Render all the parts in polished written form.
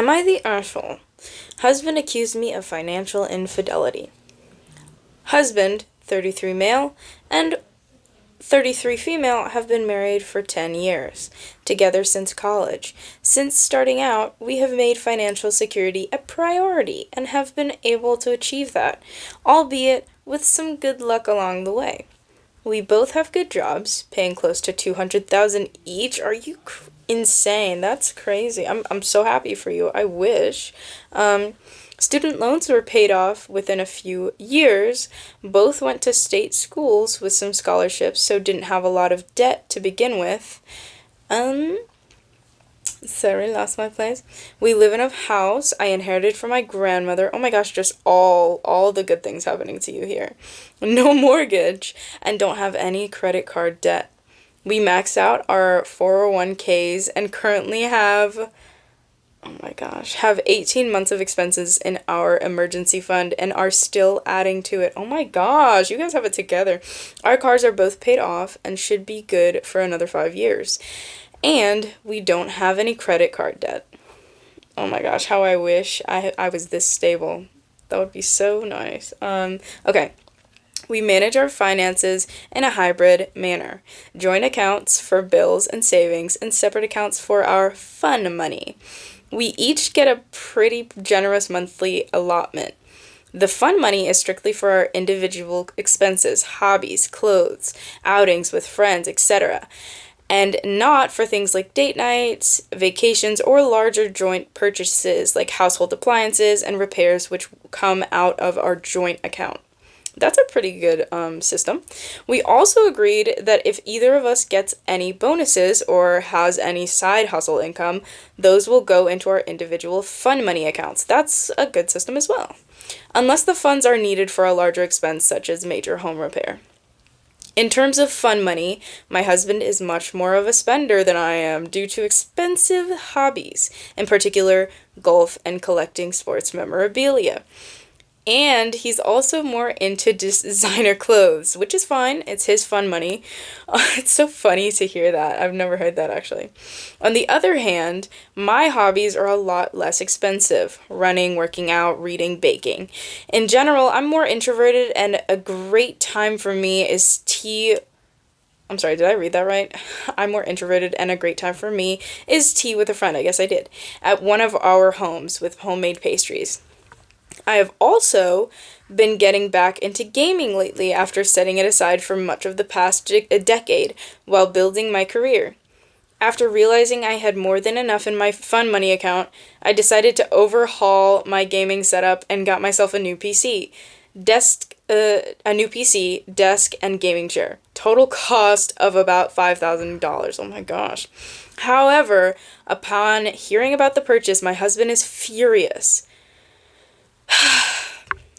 Am I the asshole? Husband accused me of financial infidelity. Husband, 33 male, and 33 female, have been married for 10 years, together since college. Since starting out, we have made financial security a priority and have been able to achieve that, albeit with some good luck along the way. We both have good jobs, paying close to 200,000 each. Are you insane? That's crazy. I'm so happy for you. I wish. Student loans were paid off within a few years. Both went to state schools with some scholarships, so didn't have a lot of debt to begin with. Sorry, lost my place. We live in a house I inherited from my grandmother. Oh my gosh, just all the good things happening to you here. No mortgage and don't have any credit card debt. We maxed out our 401ks and currently have, oh my gosh, have 18 months of expenses in our emergency fund and are still adding to it. Oh my gosh, you guys have it together. Our cars are both paid off and should be good for another 5 years. And we don't have any credit card debt. Oh my gosh, how I wish I was this stable. That would be so nice. Okay. We manage our finances in a hybrid manner. Joint accounts for bills and savings and separate accounts for our fun money. We each get a pretty generous monthly allotment. The fun money is strictly for our individual expenses, hobbies, clothes, outings with friends, etc., and not for things like date nights, vacations, or larger joint purchases like household appliances and repairs which come out of our joint account. That's a pretty good system. We also agreed that if either of us gets any bonuses or has any side hustle income, those will go into our individual fun money accounts. That's a good system as well, unless the funds are needed for a larger expense such as major home repair. In terms of fun money, my husband is much more of a spender than I am due to expensive hobbies, in particular golf and collecting sports memorabilia. And he's also more into designer clothes, which is fine. It's his fun money. It's so funny to hear that. I've never heard that actually. On the other hand, my hobbies are a lot less expensive. Running, working out, reading, baking. In general, I'm more introverted and a great time for me is tea. I'm sorry, did I read that right? I'm more introverted and a great time for me is tea with a friend. I guess I did. At one of our homes with homemade pastries. I have also been getting back into gaming lately after setting it aside for much of the past decade while building my career. After realizing I had more than enough in my fun money account, I decided to overhaul my gaming setup and got myself a new PC. Desk, and gaming chair. Total cost of about $5,000. Oh my gosh. However, upon hearing about the purchase, my husband is furious.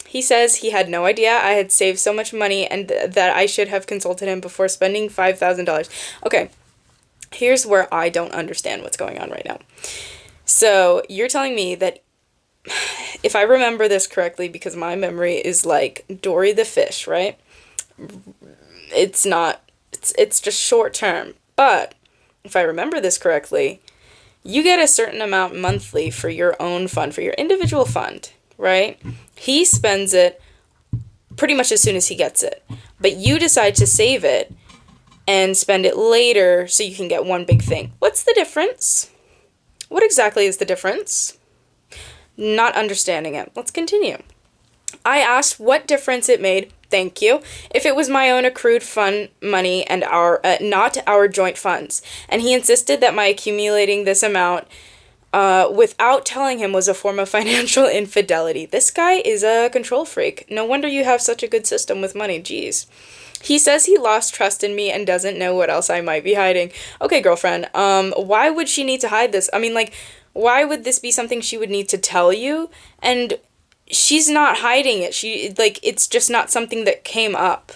He says he had no idea I had saved so much money and that I should have consulted him before spending $5,000. Okay, here's where I don't understand what's going on right now. So you're telling me that if I remember this correctly, because my memory is like Dory the fish, right? It's not, it's just short term. But if I remember this correctly, you get a certain amount monthly for your own fund, for your individual fund. Right? He spends it pretty much as soon as he gets it. But you decide to save it and spend it later so you can get one big thing. What's the difference? What exactly is the difference? Not understanding it. Let's continue. I asked what difference it made. Thank you. If it was my own accrued fund money and our not our joint funds. And he insisted that my accumulating this amount without telling him was a form of financial infidelity. This guy is a control freak. No wonder you have such a good system with money. Jeez. He says he lost trust in me and doesn't know what else I might be hiding. Okay, girlfriend, why would she need to hide this? I mean, like, why would this be something she would need to tell you? And she's not hiding it. It's just not something that came up.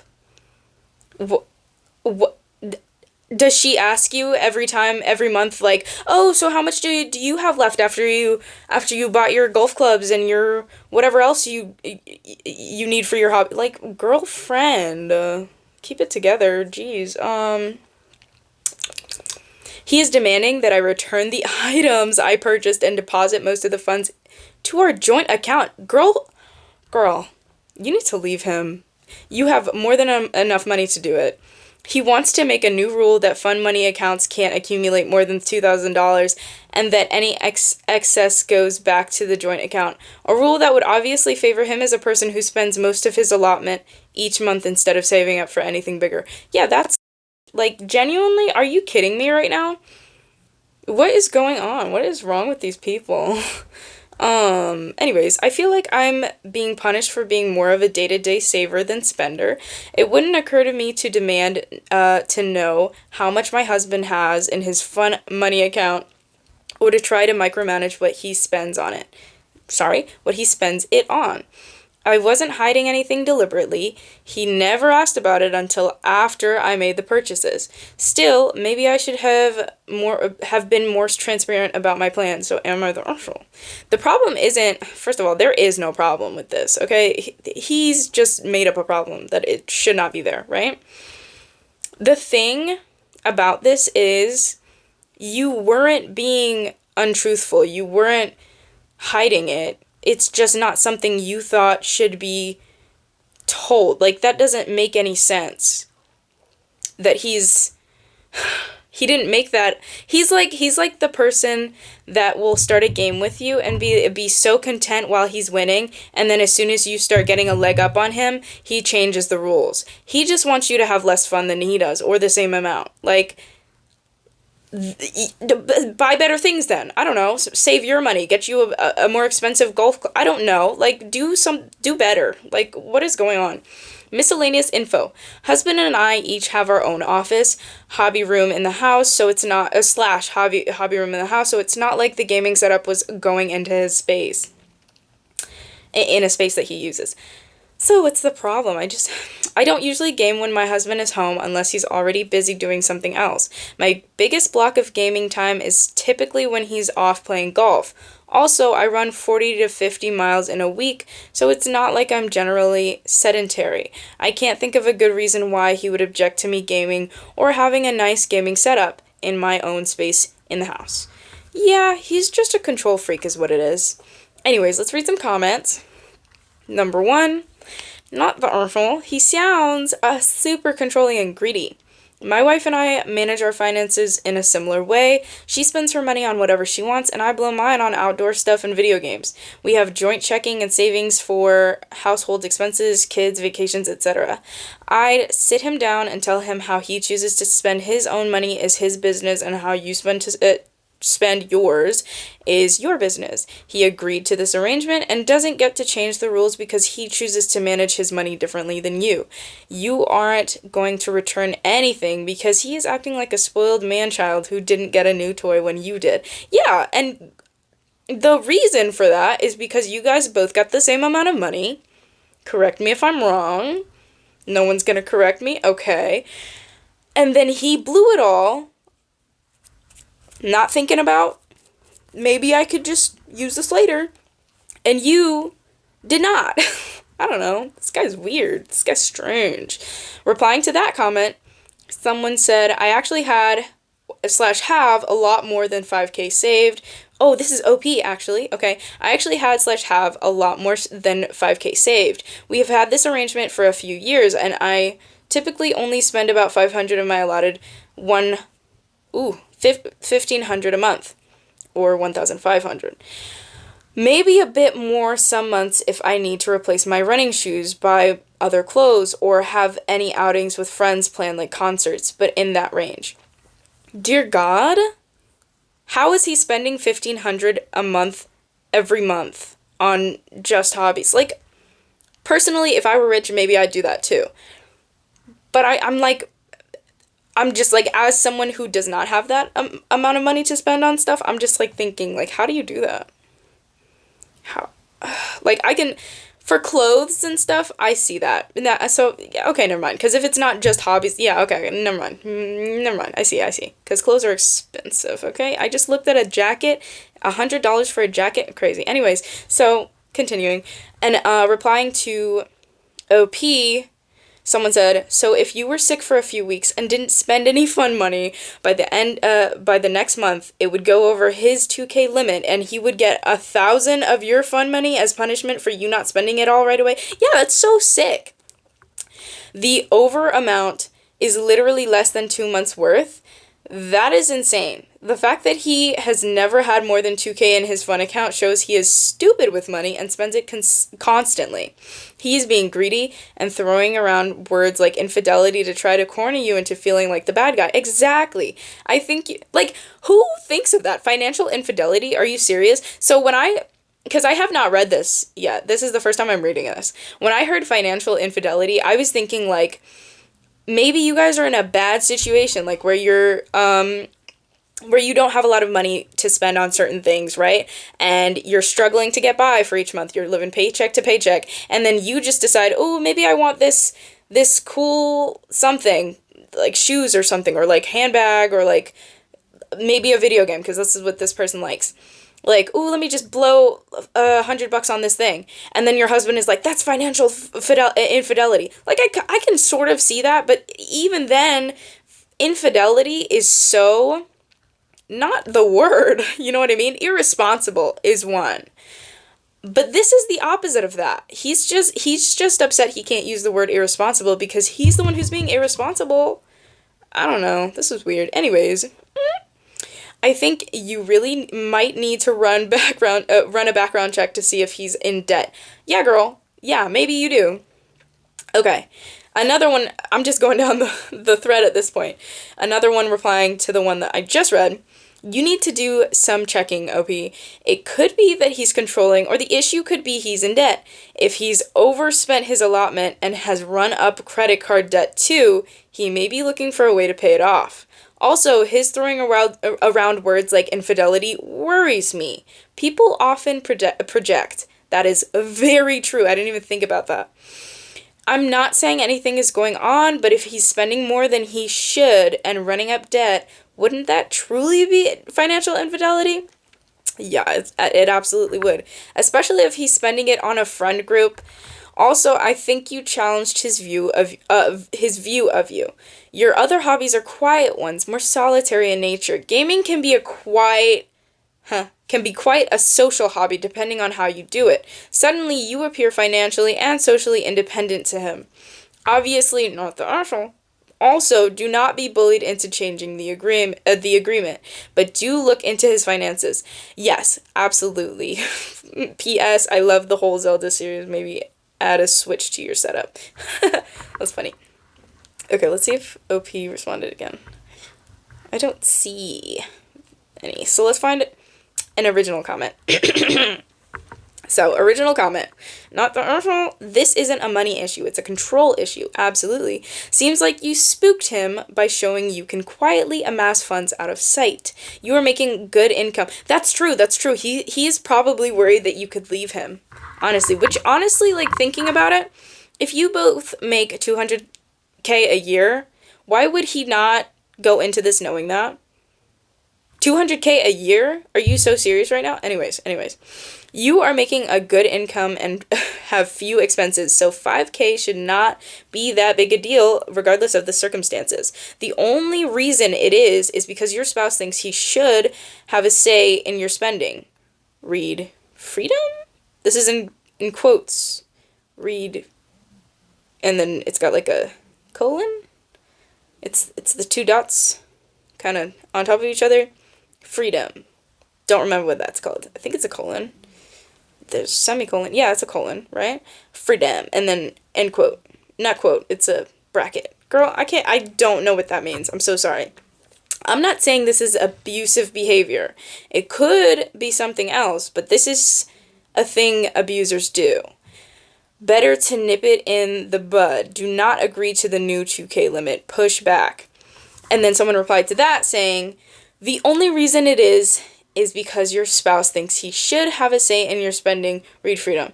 What? Does she ask you every month, like, oh, so how much do you have left after you bought your golf clubs and your whatever else you need for your hobby? Like, girlfriend, keep it together. Jeez. He is demanding that I return the items I purchased and deposit most of the funds to our joint account. Girl, you need to leave him. You have more than enough money to do it. He wants to make a new rule that fund money accounts can't accumulate more than $2,000 and that any excess goes back to the joint account. A rule that would obviously favor him as a person who spends most of his allotment each month instead of saving up for anything bigger. Yeah, that's like genuinely, are you kidding me right now? What is going on? What is wrong with these people? Anyways, I feel like I'm being punished for being more of a day-to-day saver than spender. It wouldn't occur to me to demand to know how much my husband has in his fun money account or to try to micromanage what he spends on it. Sorry, what he spends it on. I wasn't hiding anything deliberately. He never asked about it until after I made the purchases. Still, maybe I should have been more transparent about my plans. So am I the asshole? The problem isn't, first of all, there is no problem with this, okay? He's just made up a problem that it should not be there, right? The thing about this is you weren't being untruthful. You weren't hiding it. It's just not something you thought should be told. Like, that doesn't make any sense. That he didn't make that. He's like the person that will start a game with you and be so content while he's winning, and then as soon as you start getting a leg up on him, he changes the rules. He just wants you to have less fun than he does, or the same amount. Like, buy better things then. I don't know. Save your money. Get you a more expensive golf club. I don't know. Like, do better. Like, what is going on? Miscellaneous info. Husband and I each have our own office, hobby room in the house, so it's not a slash hobby room in the house, so it's not like the gaming setup was going into his space, in a space that he uses. So what's the problem? I don't usually game when my husband is home unless he's already busy doing something else. My biggest block of gaming time is typically when he's off playing golf. Also, I run 40 to 50 miles in a week, so it's not like I'm generally sedentary. I can't think of a good reason why he would object to me gaming or having a nice gaming setup in my own space in the house. Yeah, he's just a control freak is what it is. Anyways, let's read some comments. Number 1. Not the asshole. He sounds super controlling and greedy. My wife and I manage our finances in a similar way. She spends her money on whatever she wants, and I blow mine on outdoor stuff and video games. We have joint checking and savings for household expenses, kids, vacations, etc. I'd sit him down and tell him how he chooses to spend his own money is his business, and how you spend yours is your business. He agreed to this arrangement and doesn't get to change the rules because he chooses to manage his money differently than you. You aren't going to return anything because he is acting like a spoiled man-child who didn't get a new toy when you did. Yeah, and the reason for that is because you guys both got the same amount of money. Correct me if I'm wrong. No one's gonna correct me? Okay. And then he blew it all, not thinking about, maybe I could just use this later. And you did not. I don't know. This guy's weird. This guy's strange. Replying to that comment, someone said, I actually had / have a lot more than 5K saved. Oh, this is OP actually. Okay. I actually had / have a lot more than 5K saved. We have had this arrangement for a few years, and I typically only spend about 500 of my allotted $1,500 a month, or 1,500. Maybe a bit more some months if I need to replace my running shoes, buy other clothes, or have any outings with friends planned like concerts, but in that range. Dear God, how is he spending $1,500 a month every month on just hobbies? Like, personally, if I were rich, maybe I'd do that too. But I'm just like, as someone who does not have that amount of money to spend on stuff, I'm just like thinking, like, how do you do that? How? Like, I can, for clothes and stuff, I see that. So, yeah, okay, never mind. Because if it's not just hobbies, yeah, okay, never mind. Never mind. I see. Because clothes are expensive, okay? I just looked at a jacket, $100 for a jacket, crazy. Anyways, so, continuing. And replying to OP, Someone said, so if you were sick for a few weeks and didn't spend any fun money by the next month, it would go over his 2K limit and he would get 1,000 of your fun money as punishment for you not spending it all right away. Yeah, that's so sick. The over amount is literally less than 2 months worth. That is insane. The fact that he has never had more than 2K in his fun account shows he is stupid with money and spends it constantly. He is being greedy and throwing around words like infidelity to try to corner you into feeling like the bad guy. Exactly. I think, like, who thinks of that? Financial infidelity? Are you serious? So because I have not read this yet. This is the first time I'm reading this. When I heard financial infidelity, I was thinking, like, maybe you guys are in a bad situation, like where you don't have a lot of money to spend on certain things, right? And you're struggling to get by for each month. You're living paycheck to paycheck. And then you just decide, oh, maybe I want this cool something, like shoes or something, or like handbag, or like maybe a video game, because this is what this person likes. Like, ooh, let me just blow $100 on this thing. And then your husband is like, that's financial infidelity. Like, I can sort of see that, but even then, infidelity is so not the word, you know what I mean? Irresponsible is one. But this is the opposite of that. He's just upset he can't use the word irresponsible because he's the one who's being irresponsible. I don't know. This is weird. Anyways, I think you really might need to run a background check to see if he's in debt. Yeah, girl. Yeah, maybe you do. Okay. Another one, I'm just going down the thread at this point. Another one replying to the one that I just read. You need to do some checking, OP. It could be that he's controlling, or the issue could be he's in debt. If he's overspent his allotment and has run up credit card debt too, he may be looking for a way to pay it off. Also, his throwing around words like infidelity worries me. People often project. That is very true. I didn't even think about that. I'm not saying anything is going on, but if he's spending more than he should and running up debt, wouldn't that truly be financial infidelity? Yeah, it absolutely would. Especially if he's spending it on a friend group. Also, I think you challenged his view of you. Your other hobbies are quiet ones, more solitary in nature. Gaming can be quite a social hobby depending on how you do it. Suddenly, you appear financially and socially independent to him. Obviously, not the asshole. Also, do not be bullied into changing the agreement, but do look into his finances. Yes, absolutely. P.S. I love the whole Zelda series. Maybe add a Switch to your setup. That's funny. Okay, let's see if OP responded again. I don't see any. So let's find an original comment. So, original comment. Not the asshole. This isn't a money issue. It's a control issue. Absolutely. Seems like you spooked him by showing you can quietly amass funds out of sight. You are making good income. That's true. That's true. He is probably worried that you could leave him. Honestly. Which, honestly, like, thinking about it, if you both make $200K a year, why would he not go into this knowing that? $200K a year? Are you so serious right now? Anyways. You are making a good income and have few expenses, so $5K should not be that big a deal regardless of the circumstances. The only reason it is because your spouse thinks he should have a say in your spending. Read freedom? This is in quotes. Read, and then it's got like a colon. It's the two dots kind of on top of each other. Freedom. Don't remember what that's called. I think it's a colon. There's semicolon. Yeah, it's a colon, right? Freedom. And then end quote. Not quote. It's a bracket. Girl, I don't know what that means. I'm so sorry. I'm not saying this is abusive behavior. It could be something else, but this is a thing abusers do. Better to nip it in the bud. Do not agree to the new 2K limit. Push back. And then someone replied to that saying, the only reason it is because your spouse thinks he should have a say in your spending. Read freedom.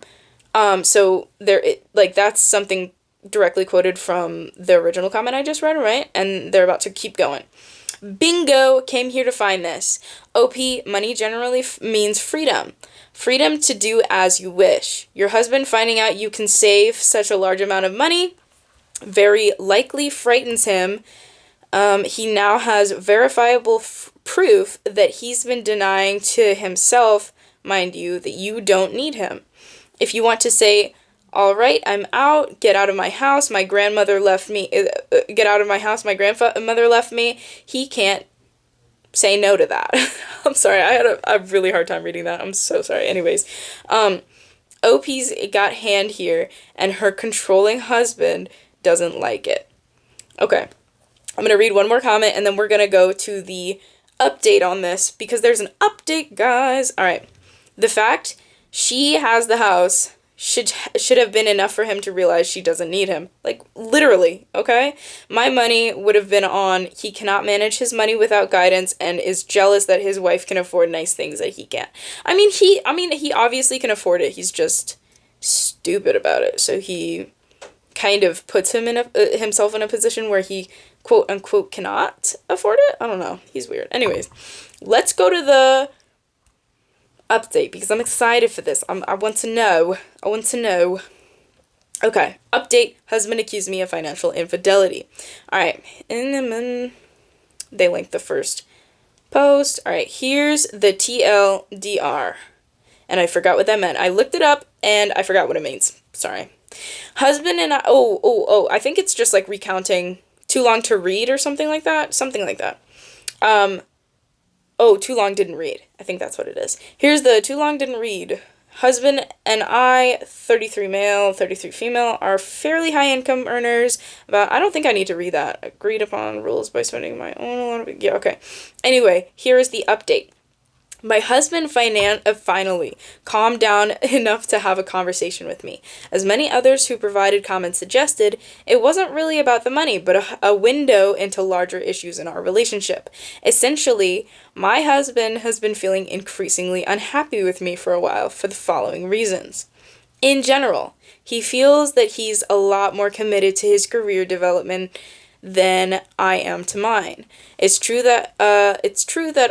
So that's something directly quoted from the original comment I just read, right? And they're about to keep going. Bingo, came here to find this. OP, money generally means freedom. Freedom to do as you wish. Your husband finding out you can save such a large amount of money very likely frightens him. He now has verifiable proof that he's been denying to himself, mind you, that you don't need him. If you want to say, all right, I'm out, get out of my house, my grandmother left me, get out of my house, my grandmother left me, he can't say no to that. I'm sorry, I had a really hard time reading that. I'm so sorry. Anyways, OP's got hand here, and her controlling husband doesn't like it. Okay, I'm going to read one more comment, and then we're going to go to the update on this, because there's an update, guys. All right, the fact she has the house should have been enough for him to realize she doesn't need him. Like, literally, okay? My money would have been on he cannot manage his money without guidance and is jealous that his wife can afford nice things that he can't. I mean, he obviously can afford it. He's just stupid about it. So he kind of puts himself in a position where he quote unquote cannot afford it. I don't know. He's weird. Anyways, let's go to the update, because I'm excited for this. I want to know. Okay, update. Husband accused me of financial infidelity. All right, and they linked the first post. All right, here's the TLDR, and I forgot what that meant. I looked it up and I forgot what it means. Sorry. Husband and I. I think it's just like recounting. Too long to read or something like that. Too long didn't read. I think that's what it is. Here's the too long didn't read. Husband and I, 33 male, 33 female, are fairly high income earners. I don't think I need to read that. Agreed upon rules by spending my own. Yeah, okay. Anyway, here is the update. My husband finally calmed down enough to have a conversation with me. As many others who provided comments suggested, it wasn't really about the money, but a window into larger issues in our relationship. Essentially, my husband has been feeling increasingly unhappy with me for a while for the following reasons. In general, he feels that he's a lot more committed to his career development than I am to mine. It's true that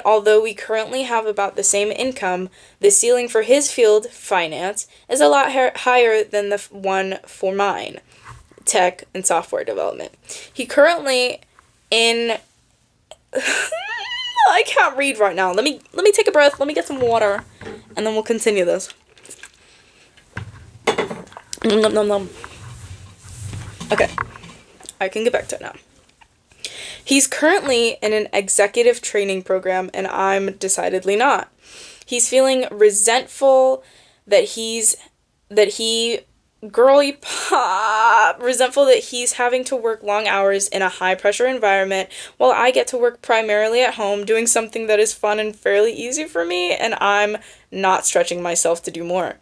although we currently have about the same income, the ceiling for his field, finance, is a lot higher than the one for mine, tech and software development. He currently I can't read right now. Let me take a breath. Let me get some water, and then we'll continue this. Nom, nom, nom. Okay. I can get back to it now. He's currently in an executive training program, and I'm decidedly not. He's feeling resentful resentful that he's having to work long hours in a high pressure environment while I get to work primarily at home doing something that is fun and fairly easy for me, and I'm not stretching myself to do more.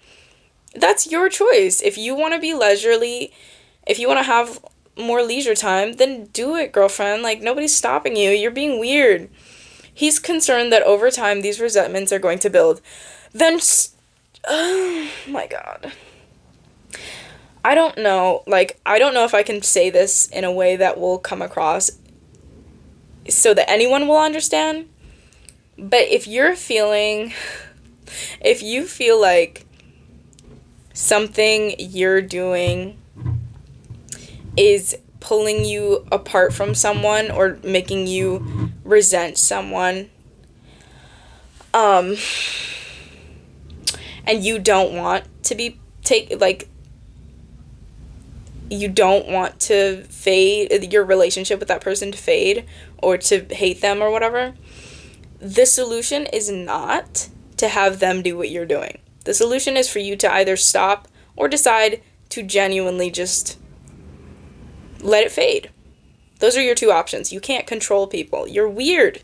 That's your choice. If you want to be leisurely, if you want to have more leisure time, then do it, girlfriend. Like, nobody's stopping you. You're being weird. He's concerned that over time these resentments are going to build. Then, oh my God. I don't know if I can say this in a way that will come across so that anyone will understand. But if you feel like something you're doing is pulling you apart from someone or making you resent someone, and you don't want to you don't want to fade your relationship with that person, to fade or to hate them or whatever, the solution is not to have them do what you're doing. The solution is for you to either stop or decide to genuinely just let it fade. Those are your two options. You can't control people. You're weird.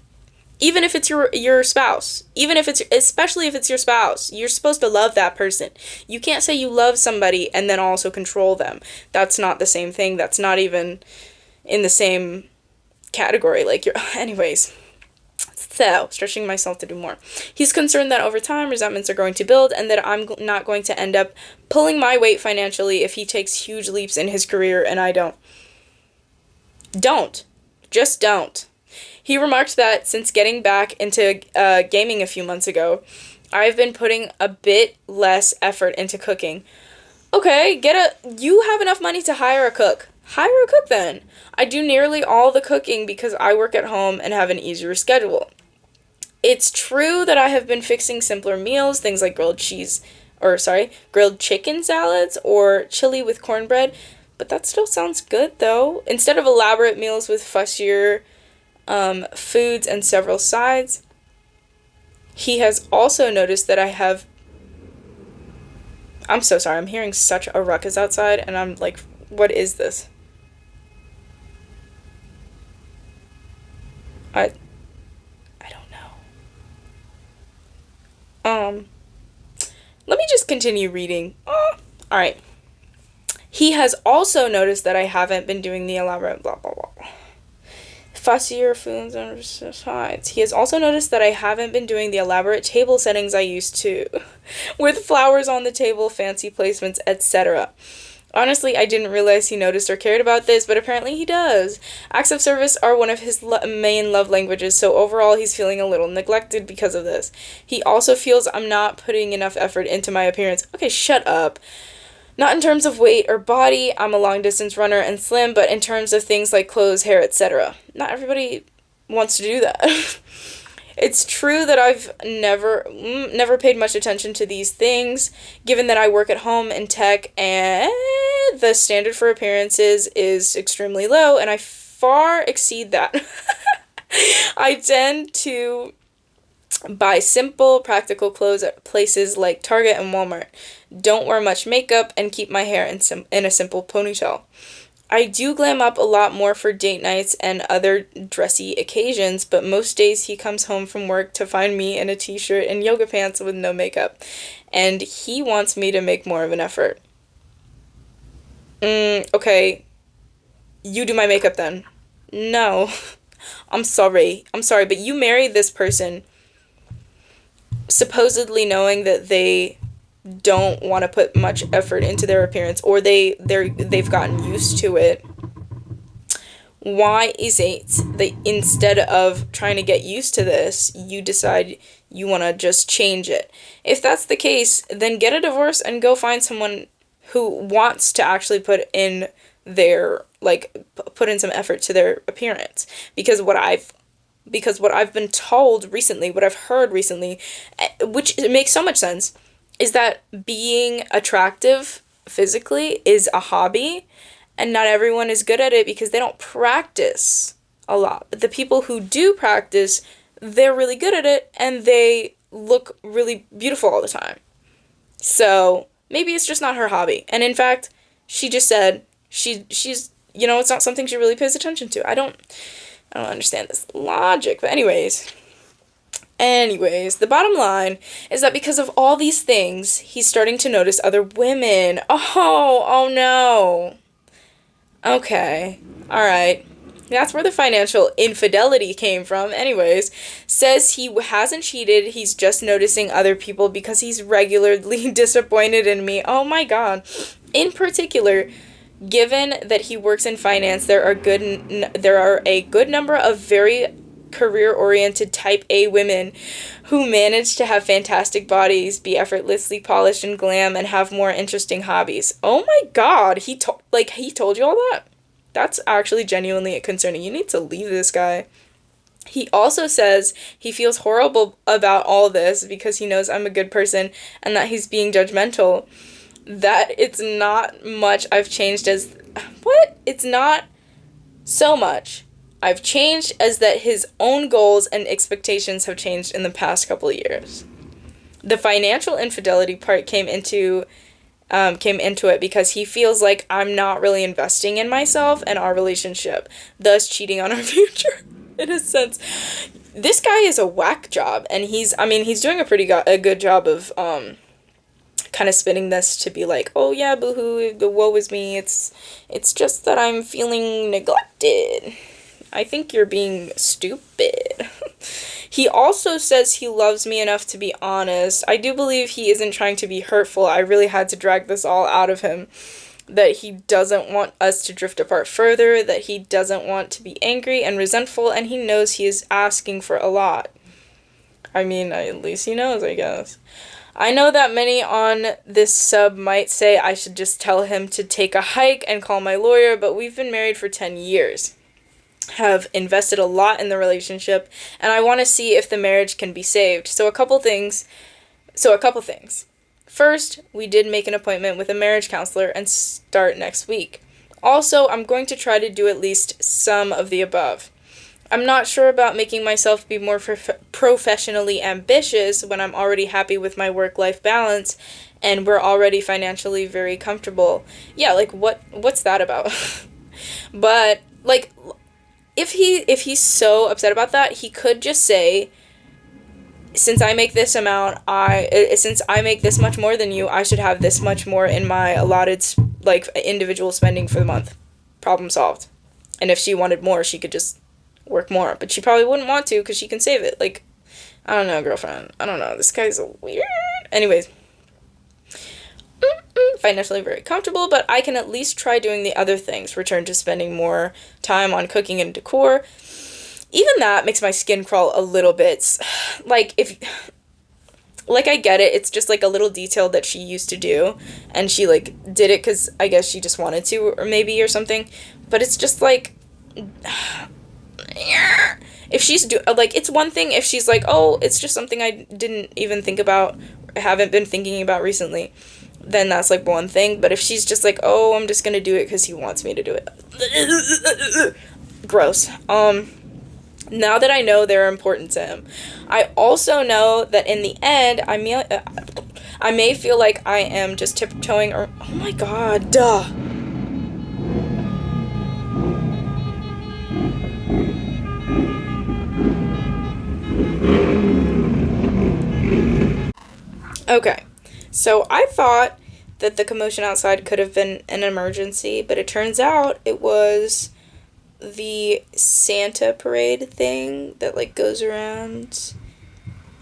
Even if it's your spouse. Especially if it's your spouse. You're supposed to love that person. You can't say you love somebody and then also control them. That's not the same thing. That's not even in the same category. Anyways. So, stretching myself to do more. He's concerned that over time, resentments are going to build and that I'm not going to end up pulling my weight financially if he takes huge leaps in his career and I don't. Just don't. He remarked that since getting back into gaming a few months ago, I've been putting a bit less effort into cooking. Okay, you have enough money to hire a cook. Hire a cook then. I do nearly all the cooking because I work at home and have an easier schedule. It's true that I have been fixing simpler meals, things like grilled chicken salads or chili with cornbread, but that still sounds good though. Instead of elaborate meals with fussier foods and several sides, he has also noticed that I have. I'm so sorry, I'm hearing such a ruckus outside, and I'm like, what is this? I I don't know. Let me just continue reading. Oh, all right. He has also noticed that I haven't been doing the elaborate blah blah blah. Fussier foods and sides. He has also noticed that I haven't been doing the elaborate table settings I used to, with flowers on the table, fancy placements, etc. Honestly, I didn't realize he noticed or cared about this, but apparently he does. Acts of service are one of his main love languages, so overall he's feeling a little neglected because of this. He also feels I'm not putting enough effort into my appearance. Okay, shut up. Not in terms of weight or body, I'm a long distance runner and slim, but in terms of things like clothes, hair, etc. Not everybody wants to do that. It's true that I've never paid much attention to these things, given that I work at home in tech and the standard for appearances is extremely low, and I far exceed that. I tend to buy simple, practical clothes at places like Target and Walmart. Don't wear much makeup and keep my hair in a simple ponytail. I do glam up a lot more for date nights and other dressy occasions, but most days he comes home from work to find me in a t-shirt and yoga pants with no makeup. And he wants me to make more of an effort. Okay. You do my makeup then. No. I'm sorry, but you married this person supposedly knowing that they don't want to put much effort into their appearance, or they've gotten used to it. Why is it that instead of trying to get used to this, you decide you want to just change it? If that's the case, then get a divorce and go find someone who wants to actually put in some effort to their appearance. Because what I've been told recently, what I've heard recently, which makes so much sense, is that being attractive physically is a hobby, and not everyone is good at it because they don't practice a lot. But the people who do practice, they're really good at it, and they look really beautiful all the time. So maybe it's just not her hobby. And in fact, she just said she's it's not something she really pays attention to. I don't understand this logic. But Anyways, the bottom line is that because of all these things, he's starting to notice other women. Oh no. Okay. All right. That's where the financial infidelity came from. Anyways, says he hasn't cheated. He's just noticing other people because he's regularly disappointed in me. Oh my God. In particular, given that he works in finance, there are a good number of very career-oriented type A women who manage to have fantastic bodies, be effortlessly polished and glam, and have more interesting hobbies. Oh my God, he told you all that? That's actually genuinely concerning. You need to leave this guy. He also says he feels horrible about all this because he knows I'm a good person and that he's being judgmental. That it's not much I've changed as... What? It's not so much I've changed as that his own goals and expectations have changed in the past couple of years. The financial infidelity part came into it because he feels like I'm not really investing in myself and our relationship, thus cheating on our future. In a sense, this guy is a whack job, and he's doing a good job of kind of spinning this to be like, oh yeah, boohoo, the woe is me. It's just that I'm feeling neglected. I think you're being stupid. He also says he loves me enough to be honest. I do believe he isn't trying to be hurtful. I really had to drag this all out of him. That he doesn't want us to drift apart further, that he doesn't want to be angry and resentful, and he knows he is asking for a lot. I mean, at least he knows, I guess. I know that many on this sub might say I should just tell him to take a hike and call my lawyer, but we've been married for 10 years, have invested a lot in the relationship, and I want to see if the marriage can be saved. So a couple things. First, we did make an appointment with a marriage counselor and start next week. Also, I'm going to try to do at least some of the above. I'm not sure about making myself be more professionally ambitious when I'm already happy with my work-life balance and we're already financially very comfortable. Yeah, like what's that about? But like if he's so upset about that, he could just say, since I make this amount, since I make this much more than you, I should have this much more in my allotted like individual spending for the month. Problem solved. And if she wanted more, she could just work more, but she probably wouldn't want to because she can save it. Like, I don't know, girlfriend. I don't know. This guy's weird. Anyways, financially very comfortable, but I can at least try doing the other things. Return to spending more time on cooking and decor. Even that makes my skin crawl a little bit. Like, I get it. It's just, like, a little detail that she used to do, and she, like, did it because I guess she just wanted to, or something. But it's just, like, if she's it's one thing if she's like, oh, it's just something I didn't even think about, haven't been thinking about recently, then that's, like, one thing. But if she's just like, oh, I'm just gonna do it because he wants me to do it. Gross. Now that I know they're important to him, I also know that in the end, I may feel like I am just tiptoeing, or, oh my god, duh. Okay, so I thought that the commotion outside could have been an emergency, but it turns out it was the Santa parade thing that, like, goes around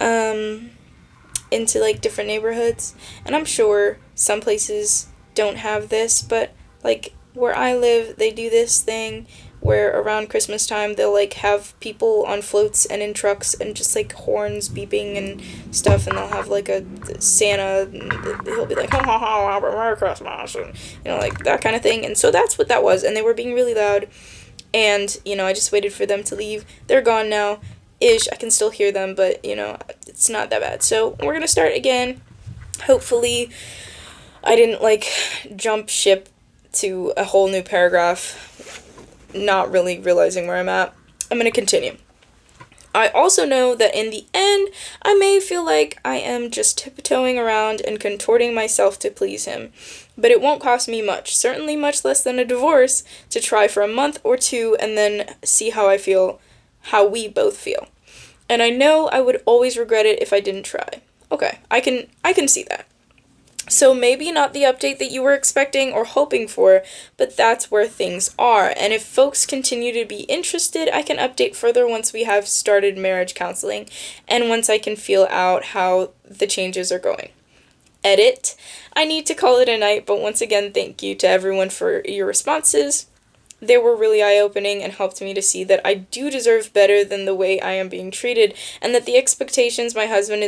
into, like, different neighborhoods. And I'm sure some places don't have this, but, like, where I live, they do this thing where around Christmas time they'll, like, have people on floats and in trucks and just, like, horns beeping and stuff, and they'll have, like, a Santa, and he'll be like, ha ha ha, Merry Christmas, and, you know, like, that kind of thing. And so that's what that was, and they were being really loud. And, you know, I just waited for them to leave. They're gone now. Ish. I can still hear them, but, you know, it's not that bad. So we're going to start again. Hopefully I didn't, like, jump ship to a whole new paragraph, not really realizing where I'm at. I'm going to continue. I also know that in the end, I may feel like I am just tiptoeing around and contorting myself to please him. But it won't cost me much, certainly much less than a divorce, to try for a month or two and then see how I feel, how we both feel. And I know I would always regret it if I didn't try. Okay, I can see that. So maybe not the update that you were expecting or hoping for, but that's where things are. And if folks continue to be interested, I can update further once we have started marriage counseling and once I can feel out how the changes are going. Edit. I need to call it a night, but once again, thank you to everyone for your responses. They were really eye-opening and helped me to see that I do deserve better than the way I am being treated, and that the expectations my husband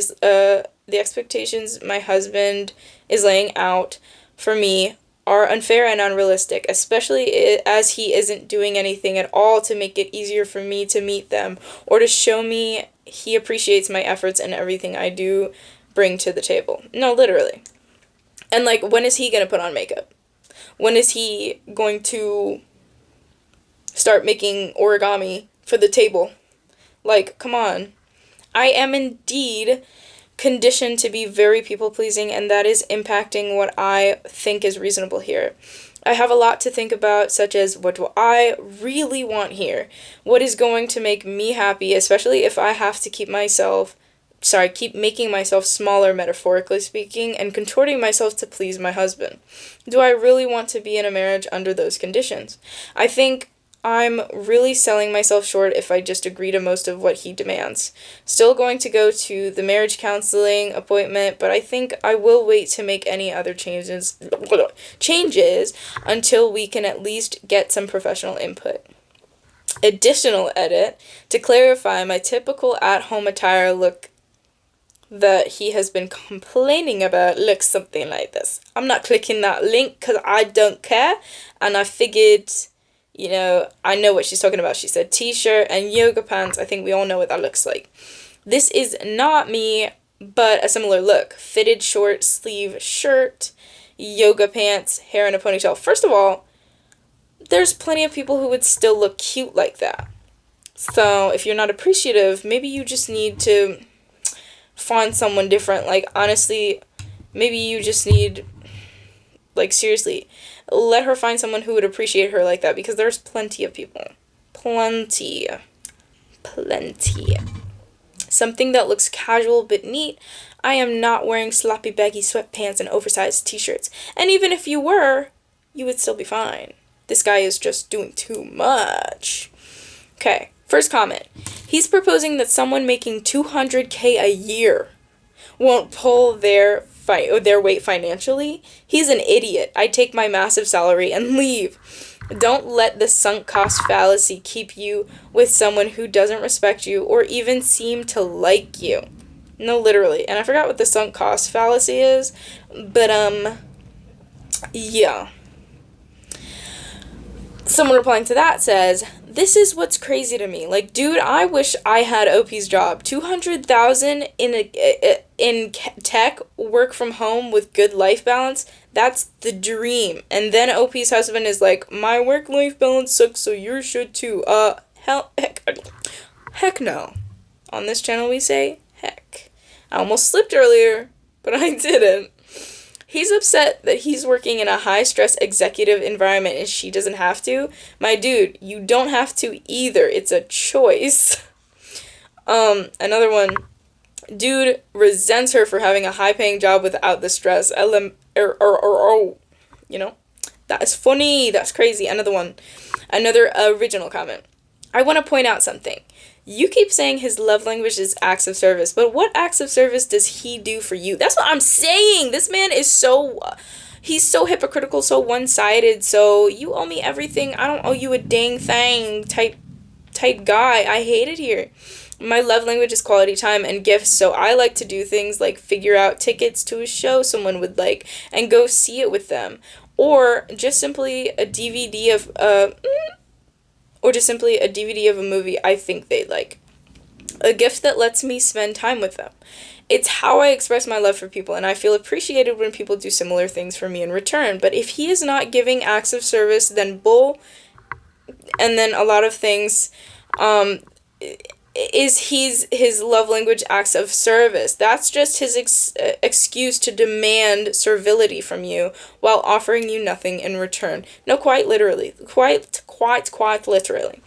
is laying out for me are unfair and unrealistic, especially as he isn't doing anything at all to make it easier for me to meet them or to show me he appreciates my efforts and everything I do bring to the table. No, literally. And, like, when is he going to put on makeup? When is he going to start making origami for the table? Like, come on. I am indeed conditioned to be very people-pleasing, and that is impacting what I think is reasonable here. I have a lot to think about, such as, what do I really want here? What is going to make me happy, especially if I have to keep making myself smaller, metaphorically speaking, and contorting myself to please my husband. Do I really want to be in a marriage under those conditions? I think I'm really selling myself short if I just agree to most of what he demands. Still going to go to the marriage counseling appointment, but I think I will wait to make any other changes until we can at least get some professional input. Additional edit, to clarify, my typical at-home attire look that he has been complaining about looks something like this. I'm not clicking that link because I don't care. And I figured, I know what she's talking about. She said t-shirt and yoga pants. I think we all know what that looks like. This is not me, but a similar look. Fitted short sleeve shirt, yoga pants, hair in a ponytail. First of all, there's plenty of people who would still look cute like that. So if you're not appreciative, maybe you just need to find someone different. Like, honestly, maybe you just need, like, seriously, let her find someone who would appreciate her like that, because there's plenty of people. Plenty. Something that looks casual but neat. I am not wearing sloppy baggy sweatpants and oversized t-shirts. And even if you were, you would still be fine. This guy is just doing too much. Okay, first comment. He's proposing that someone making $200K a year won't pull their weight financially. He's an idiot. I take my massive salary and leave. Don't let the sunk cost fallacy keep you with someone who doesn't respect you or even seem to like you. No, literally. And I forgot what the sunk cost fallacy is, but yeah. Someone replying to that says, this is what's crazy to me. Like, dude, I wish I had OP's job. 200,000 in tech, work from home with good life balance. That's the dream. And then OP's husband is like, my work-life balance sucks, so yours should too. Heck no. On this channel we say heck. I almost slipped earlier, but I didn't. He's upset that he's working in a high-stress executive environment and she doesn't have to. My dude, you don't have to either. It's a choice. Another one. Dude resents her for having a high-paying job without the stress. That is funny. That's crazy. Another one. Another original comment. I want to point out something. You keep saying his love language is acts of service, but what acts of service does he do for you? That's what I'm saying. This man is he's so hypocritical, so one-sided, so you owe me everything, I don't owe you a dang thing type guy. I hate it here. My love language is quality time and gifts, so I like to do things like figure out tickets to a show someone would like and go see it with them, or just simply a DVD of a movie I think they'd like. A gift that lets me spend time with them. It's how I express my love for people, and I feel appreciated when people do similar things for me in return. But if he is not giving acts of service, then and then a lot of things, his love language acts of service. That's just his excuse to demand servility from you while offering you nothing in return. No, quite literally. Quite literally.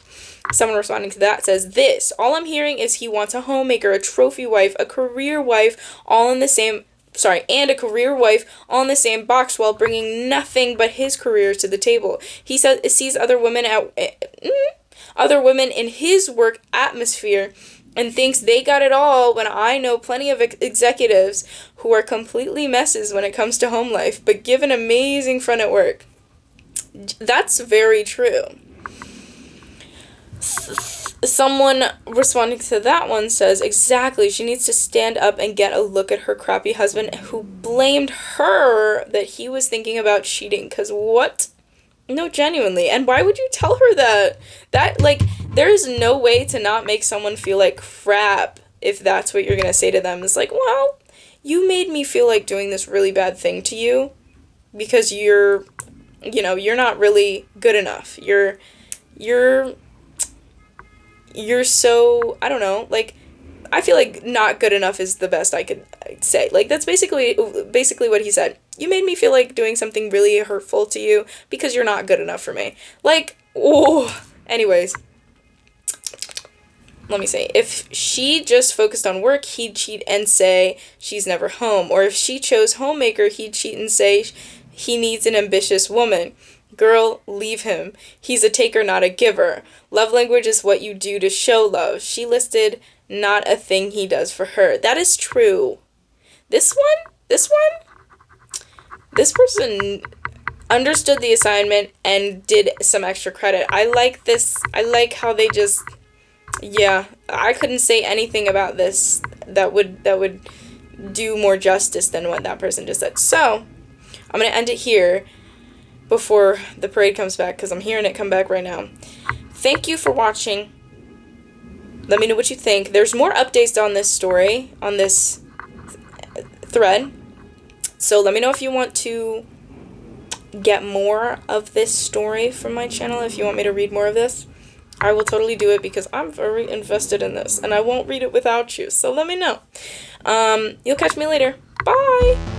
Someone responding to that says, all I'm hearing is he wants a homemaker, a trophy wife, a career wife, and a career wife all in the same box while bringing nothing but his career to the table. He sees other women in his work atmosphere and thinks they got it all, when I know plenty of executives who are completely messes when it comes to home life, but give an amazing front at work. That's very true. Someone responding to that one says, exactly, she needs to stand up and get a look at her crappy husband who blamed her that he was thinking about cheating. Because what? No, genuinely. And why would you tell her that? There is no way to not make someone feel like crap if that's what you're going to say to them. It's like, well, you made me feel like doing this really bad thing to you because you're not really good enough. You're so, I don't know, like, I feel like not good enough is the best I could say. Like, that's basically what he said. You made me feel like doing something really hurtful to you because you're not good enough for me. Like, anyways. Let me say, if she just focused on work, he'd cheat and say she's never home. Or if she chose homemaker, he'd cheat and say he needs an ambitious woman. Girl, leave him. He's a taker, not a giver. Love language is what you do to show love. She listed not a thing he does for her. That is true. This person understood the assignment and did some extra credit. I like this. I like how they just, I couldn't say anything about this that would do more justice than what that person just said. So I'm going to end it here before the parade comes back, because I'm hearing it come back right now. Thank you for watching. Let me know what you think. There's more updates on this story, on this thread. So let me know if you want to get more of this story from my channel, if you want me to read more of this. I will totally do it, because I'm very invested in this, and I won't read it without you. So let me know. You'll catch me later. Bye!